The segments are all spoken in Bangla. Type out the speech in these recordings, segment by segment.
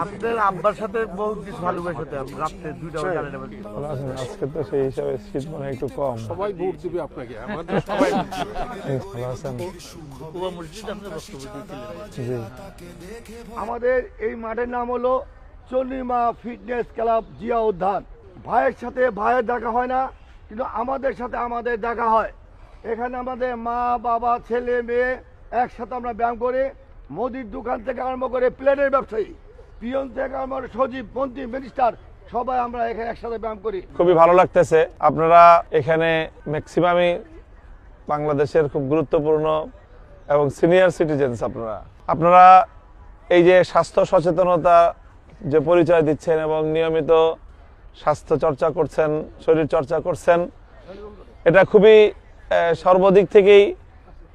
আপনার আব্বার সাথে বহুত কিছু ভালোবাসা রাত্রে 2টা বাজে ভালো আছেন? আজকে তো সেই হিসাবে শীত মনে হয় একটু কম। সবাই ভোট দিবে আপনাকে, আমাদের সবাই ভালো আছেন? কুবা মসজিদে আপনি বক্তব্য দিয়েছিলেন। জি। আমাদের এই মাঠের নাম হলো চন্দ্রিমা ফিটনেস ক্লাব জিয়া উদ্যান। ভাইয়ের সাথে ভাইয়ের দেখা হয় না, কিন্তু আমাদের সাথে আমাদের দেখা হয়। এখানে আমাদের মা বাবা ছেলে মেয়ে একসাথে আমরা ব্যায়াম করি। মুদির দোকান থেকে আরম্ভ করে প্লেনের ব্যবসায়ী, পিয়ন থেকে আরম্ভ করে সচিব, মন্ত্রী, মিনিস্টার, সবাই আমরা এখানে একসাথে ব্যায়াম করি। খুবই ভালো লাগতেছে। আপনারা এখানে ম্যাক্সিমামই বাংলাদেশের খুব গুরুত্বপূর্ণ এবং সিনিয়র সিটিজেন্স। আপনারা এই যে স্বাস্থ্য সচেতনতা যে পরিচয় দিচ্ছেন এবং নিয়মিত স্বাস্থ্য চর্চা করছেন, শরীর চর্চা করছেন, এটা খুবই সর্বদিক থেকেই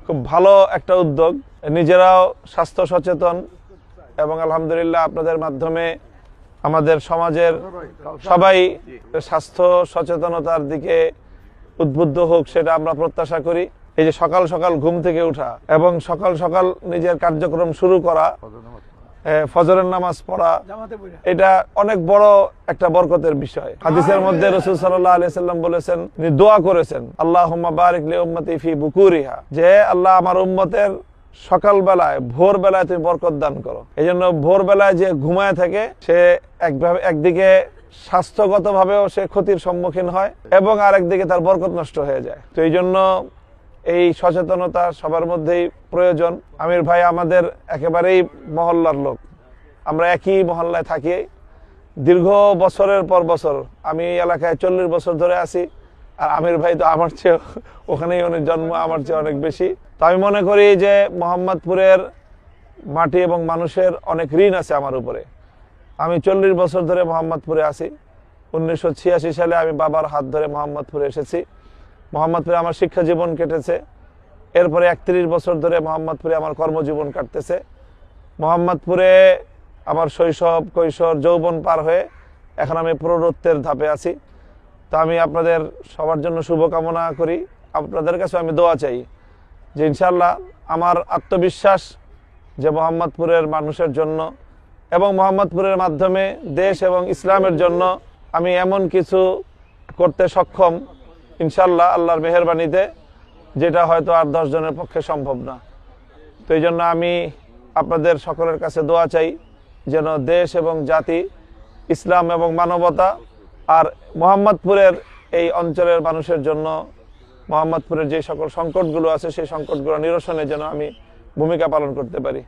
খুব ভালো একটা উদ্যোগ। নিজেরাও স্বাস্থ্য সচেতন এবং আলহামদুলিল্লাহ আপনাদের মাধ্যমে আমাদের সমাজের সবাই স্বাস্থ্য সচেতনতার দিকে উদ্বুদ্ধ হোক, সেটা আমরা প্রত্যাশা করি। এই যে সকাল সকাল ঘুম থেকে ওঠা এবং সকাল সকাল নিজের কার্যক্রম শুরু করা, ফজরের নামাজ পড়া, এটা অনেক বড় একটা বরকতের বিষয়। হাদিসের মধ্যে রাসূল সাল্লাল্লাহু আলাইহি সাল্লাম বলেছেন, তিনি দোয়া করেছেন, আল্লাহুম্মা বারিক লি উম্মতি ফি বুকুরিহা, যে আল্লাহ আমার উম্মতের সকালবেলায় ভোরবেলায় তুমি বরকত দান করো। এই জন্য ভোরবেলায় যে ঘুমায় থাকে সে একদিকে স্বাস্থ্যগতভাবেও সে ক্ষতির সম্মুখীন হয় এবং আরেকদিকে তার বরকত নষ্ট হয়ে যায়। তো এই জন্য এই সচেতনতা সবার মধ্যেই প্রয়োজন। আমির ভাই আমাদের একেবারেই মহল্লার লোক, আমরা একই মহল্লায় থাকি দীর্ঘ বছরের পর বছর। আমি এই এলাকায় 40 বছর ধরে আছি, আর আমির ভাই তো আমার চেয়ে ওখানেই অনেক জন্ম, আমার চেয়ে অনেক বেশি। তো আমি মনে করি যে মোহাম্মদপুরের মাটি এবং মানুষের অনেক ঋণ আছে আমার উপরে। আমি 40 বছর ধরে মোহাম্মদপুরে আছি। 1986 সালে আমি বাবার হাত ধরে মোহাম্মদপুরে এসেছি। মোহাম্মদপুরে আমার শিক্ষা জীবন কেটেছে। এরপরে 31 বছর ধরে মোহাম্মদপুরে আমার কর্মজীবন কাটতেছে। মোহাম্মদপুরে আমার শৈশব, কৈশোর, যৌবন পার হয়ে এখন আমি প্রৌঢ়ত্বের ধাপে আছি। তো আমি আপনাদের সবার জন্য শুভকামনা করি। আপনাদের কাছে আমি দোয়া চাই যে ইনশাআল্লাহ আমার আত্মবিশ্বাস যে মোহাম্মদপুরের মানুষের জন্য এবং মোহাম্মদপুরের মাধ্যমে দেশ এবং ইসলামের জন্য আমি এমন কিছু করতে সক্ষম ইনশাআল্লাহ, আল্লাহর মেহেরবানিতে, যেটা হয়তো আর 10 জনের পক্ষে সম্ভব না। তো এই জন্য আমি আপনাদের সকলের কাছে দোয়া চাই যেন দেশ এবং জাতি, ইসলাম এবং মানবতা আর মোহাম্মদপুরের এই অঞ্চলের মানুষের জন্য মোহাম্মদপুরের যে সকল সংকটগুলো আছে সেই সংকটগুলো নিরসনে যেন আমি ভূমিকা পালন করতে পারি।